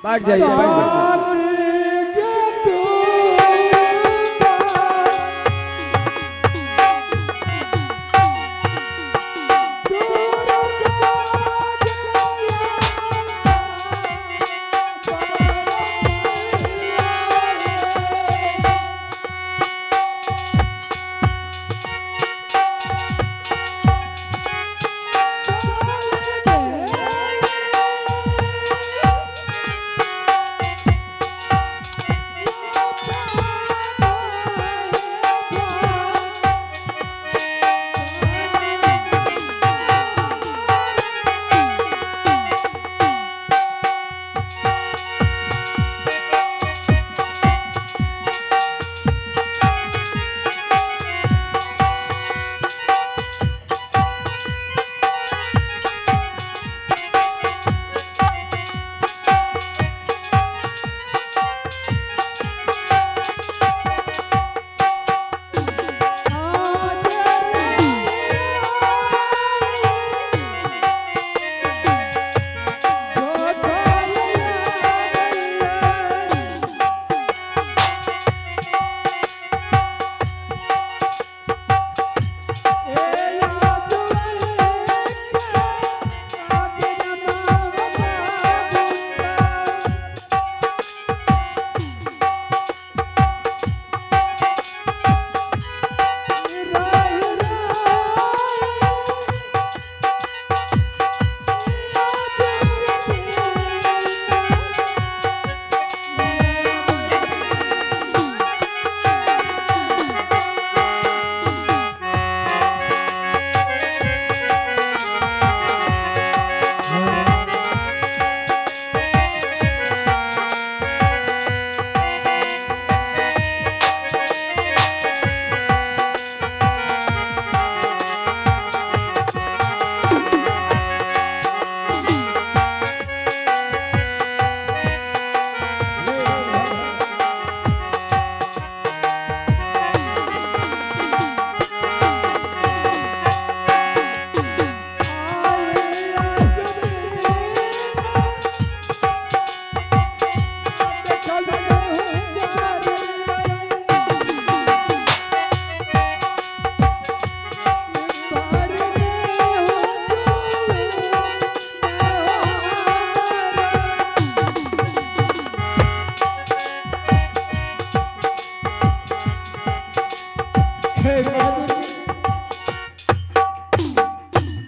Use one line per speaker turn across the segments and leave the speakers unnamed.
बैठ जाइए बैठ जाइए।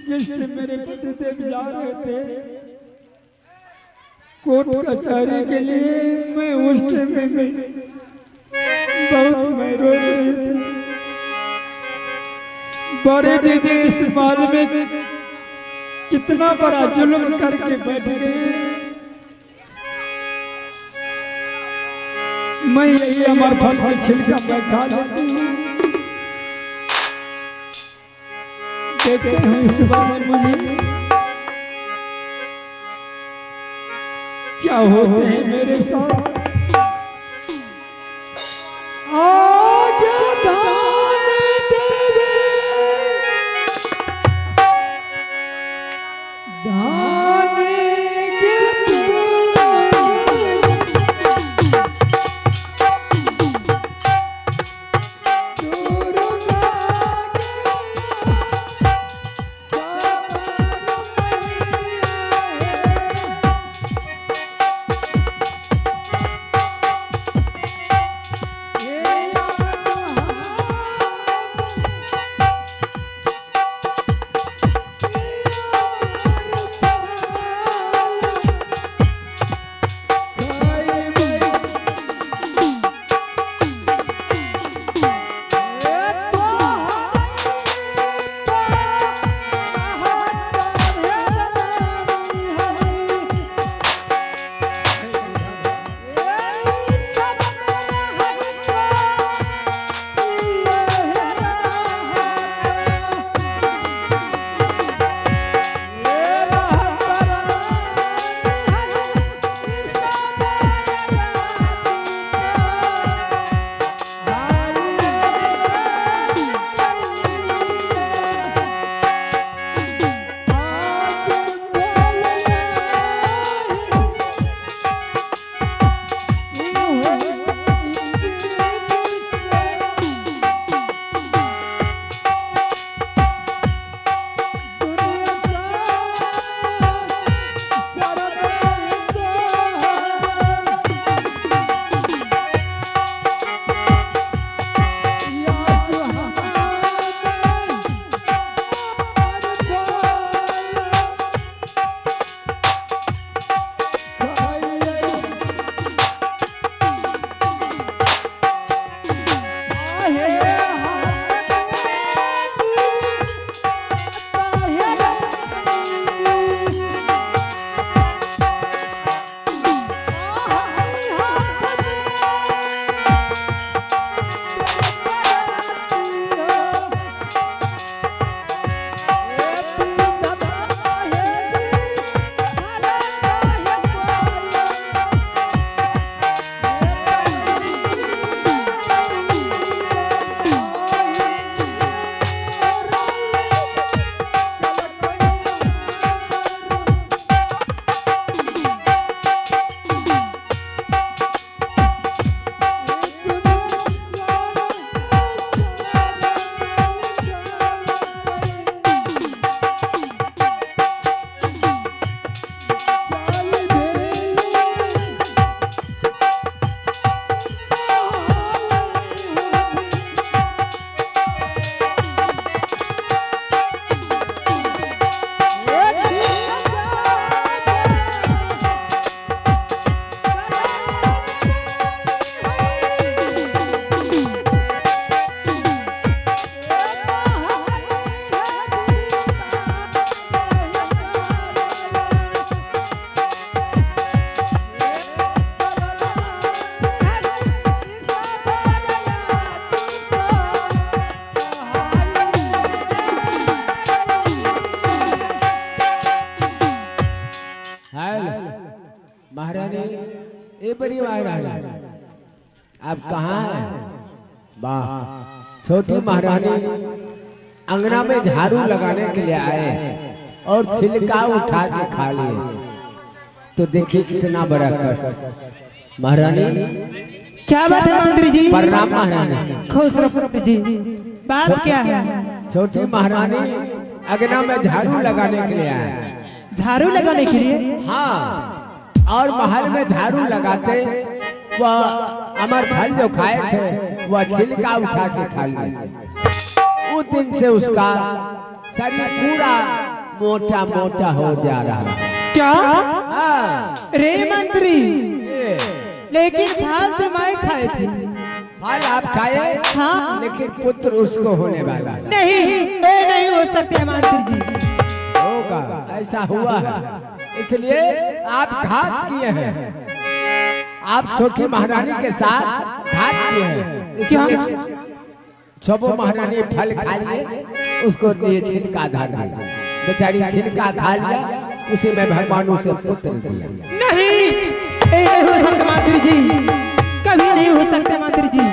जिससे मेरे पतिदेव जा रहे थे कोर्ट कचहरी के लिए, मैं उस समय में बहुत मैं रो रही थी। बड़े दीदी इस बात में कितना बड़ा जुल्म करके बैठ गए। मैं यही अमर फल के छिलका बैठा लेती हूँ। देखते हैं इस बार मुझे क्या होते हैं मेरे साथ। आगे दान देवे दान के
महारानी, ये बड़ी महारानी, आप कहाँ हैं? वाह, छोटी महारानी अंगना में झाड़ू लगाने के लिए आए और छिलका उठा के खा लिए। तो देखिए इतना बड़ा कष्ट। महारानी,
क्या बात है मंत्री जी?
प्रणाम महारानी।
खुश रहो जी। बात क्या है?
छोटी महारानी अंगना में झाड़ू लगाने के लिए आए।
झाड़ू लगाने के लिए?
हाँ, और महल में झाड़ू लगाते वह अमर फल जो खाए थे वह छिलका उठा के खा लिए। उस दिन से उसका शरीर पूरा मोटा मोटा हो जा रहा है।
क्या?
हाँ।
रे मंत्री, लेकिन फल तो मैं खाए थे।
फल आप खाए?
हाँ।
लेकिन पुत्र उसको होने वाला
नहीं, ये नहीं हो सकते मंत्री जी।
होगा, ऐसा हुआ है, इसलिए आप घात किए हैं। आप छोटी महारानी के साथ घात किए हैं।
क्या?
छबो महारानी फल खा लिए, उसको लिए छिलका धार दिया। बेचारी छिलका खा लिया, उसी में भगवान उसे पुत्र दिया।
नहीं, ये नहीं हो सकता मंत्री जी, कभी नहीं हो सकता मंत्री जी।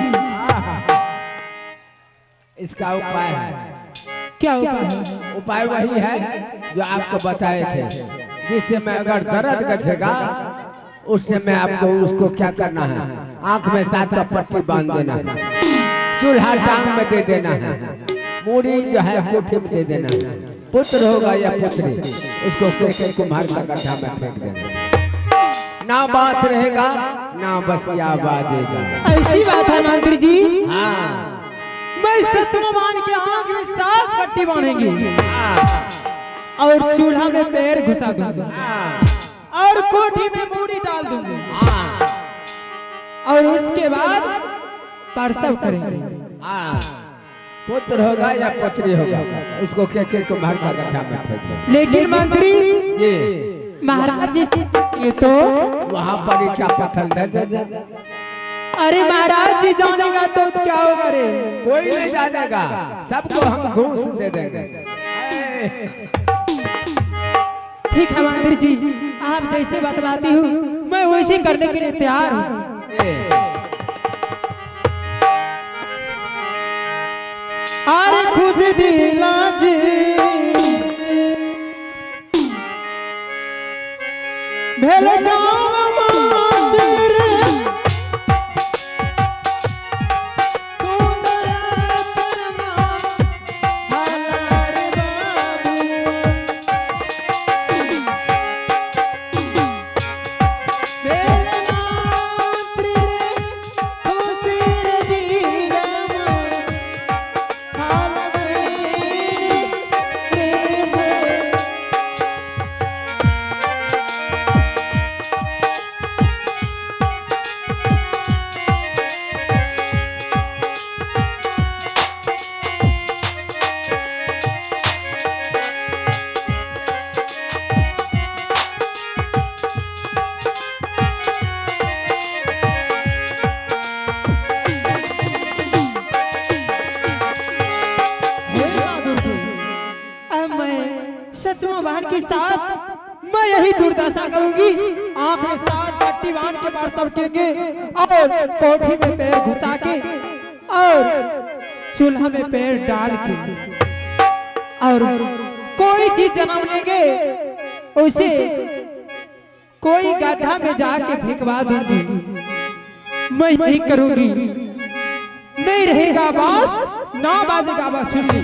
इसका उपाय है।
क्या उपाय है?
उपाय वही है जो आपको बताए थे। जिससे मैं अगर दर्द गछेगा उस समय आपको उसको क्या करना है, आंख में 7 का पट्टी बांध देना है, चूल्हा टांग में दे देना है, मूड़ी जो है कोठी में दे देना है। पुत्र होगा या पुत्री, उसको फेंक कुम्हार का गड्ढा में फेंक देना। ना बात रहेगा ना बसिया बाजेगा।
ऐसी बात है मंत्री जी।
हाँ,
मैं सत्यवान के आंख में 7 पट्टी बांधेंगे और चूल्हा में पैर घुसा दूंगा और कोठी में मूड़ी डाल दूंगा और उसके बाद प्रसव करेंगे।
पुत्र होगा या पुत्री होगा, उसको के कुम्हार का गड्ढा में फेंक दो।
लेकिन मंत्री
जी,
महाराज जी, ये तो
वहाँ पर ईटा पत्थर दे।
अरे महाराज जी जानेगा तो क्या होगा रे?
कोई नहीं जानेगा, सबको हम घूस दे देंगे।
ठीक है मंत्री जी, आप जैसे बतलाती हूँ मैं वैसे करने के लिए तैयार हूँ। अरे खुश दिला जी भेल जाओ मंदिर शत्रुवाहन के साथ मैं यही दुर्दशा करूंगी। आंख में 7 पट्टी बांध के प्रसव करेंगे और कोठी में पैर घुसा के और चूल्हा में पैर डाल के और कोई चीज जन्म लेंगे उसे कोई गड्ढा में जाके फेंकवा दूंगी। मैं यही करूंगी, नहीं रहेगा बास ना बाजेगा बांसुरी।